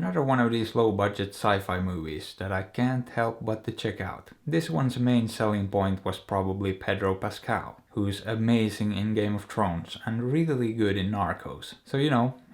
Another one of these low-budget sci-fi movies that I can't help but to check out. This one's main selling point was probably Pedro Pascal, who's amazing in Game of Thrones and really good in Narcos. So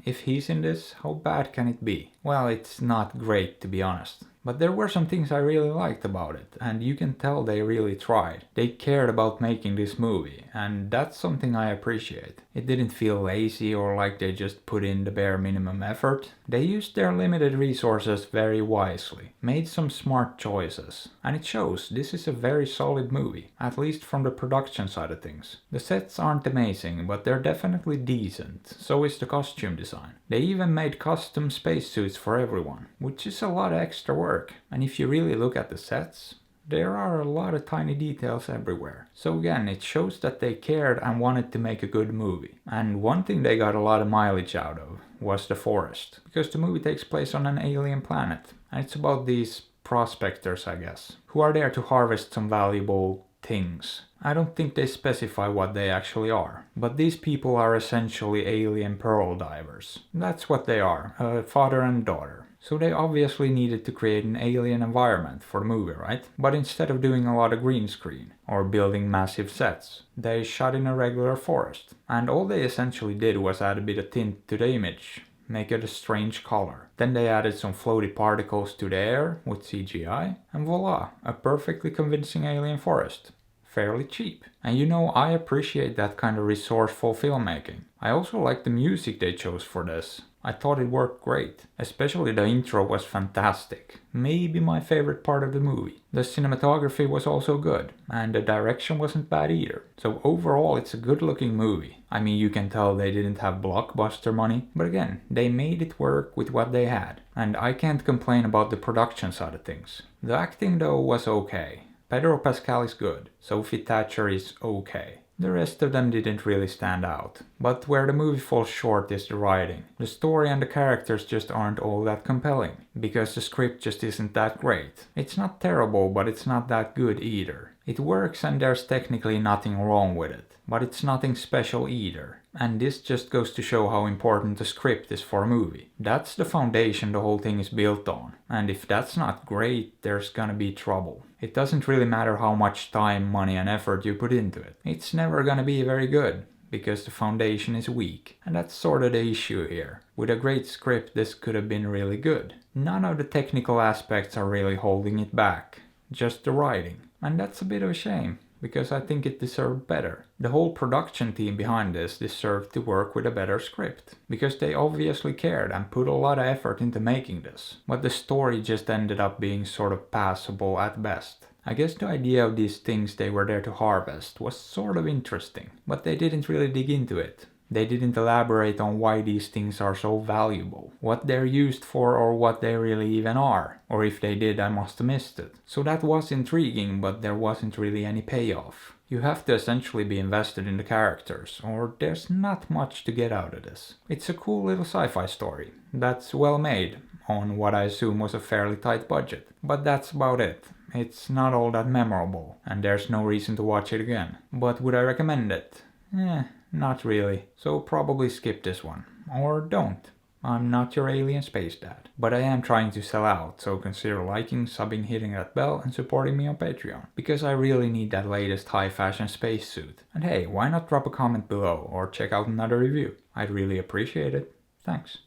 if he's in this, how bad can it be? Well, it's not great to be honest. But there were some things I really liked about it, and you can tell they really tried. They cared about making this movie, and that's something I appreciate. It didn't feel lazy or like they just put in the bare minimum effort. They used their limited resources very wisely, made some smart choices, and it shows. This is a very solid movie, at least from the production side of things. The sets aren't amazing, but they're definitely decent, so is the costume design. They even made custom spacesuits for everyone, which is a lot of extra work. And if you really look at the sets, there are a lot of tiny details everywhere. So again, it shows that they cared and wanted to make a good movie. And one thing they got a lot of mileage out of was the forest, because the movie takes place on an alien planet, and it's about these prospectors, I guess, who are there to harvest some valuable things. I don't think they specify what they actually are, but these people are essentially alien pearl divers. That's what they are, a father and daughter. So they obviously needed to create an alien environment for the movie, right? But instead of doing a lot of green screen or building massive sets, they shot in a regular forest. And all they essentially did was add a bit of tint to the image, make it a strange color. Then they added some floaty particles to the air with CGI, and voila, a perfectly convincing alien forest. Fairly cheap. And I appreciate that kind of resourceful filmmaking. I also like the music they chose for this. I thought it worked great. Especially the intro was fantastic. Maybe my favorite part of the movie. The cinematography was also good, and the direction wasn't bad either. So overall it's a good looking movie. I mean, you can tell they didn't have blockbuster money, but again, they made it work with what they had. And I can't complain about the production side of things. The acting though was okay. Pedro Pascal is good. Sophie Thatcher is okay. The rest of them didn't really stand out. But where the movie falls short is the writing. The story and the characters just aren't all that compelling, because the script just isn't that great. It's not terrible, but it's not that good either. It works and there's technically nothing wrong with it, but it's nothing special either. And this just goes to show how important the script is for a movie. That's the foundation the whole thing is built on. And if that's not great, there's gonna be trouble. It doesn't really matter how much time, money and effort you put into it. It's never gonna be very good, because the foundation is weak. And that's sort of the issue here. With a great script, this could have been really good. None of the technical aspects are really holding it back. Just the writing. And that's a bit of a shame, because I think it deserved better. The whole production team behind this deserved to work with a better script, because they obviously cared and put a lot of effort into making this. But the story just ended up being sort of passable at best. I guess the idea of these things they were there to harvest was sort of interesting, but they didn't really dig into it. They didn't elaborate on why these things are so valuable, what they're used for or what they really even are. Or if they did, I must have missed it. So that was intriguing, but there wasn't really any payoff. You have to essentially be invested in the characters, or there's not much to get out of this. It's a cool little sci-fi story that's well made, on what I assume was a fairly tight budget. But that's about it. It's not all that memorable, and there's no reason to watch it again. But would I recommend it? Not really. So probably skip this one. Or don't. I'm not your alien space dad. But I am trying to sell out, so consider liking, subbing, hitting that bell and supporting me on Patreon. Because I really need that latest high fashion spacesuit. And hey, why not drop a comment below or check out another review? I'd really appreciate it. Thanks.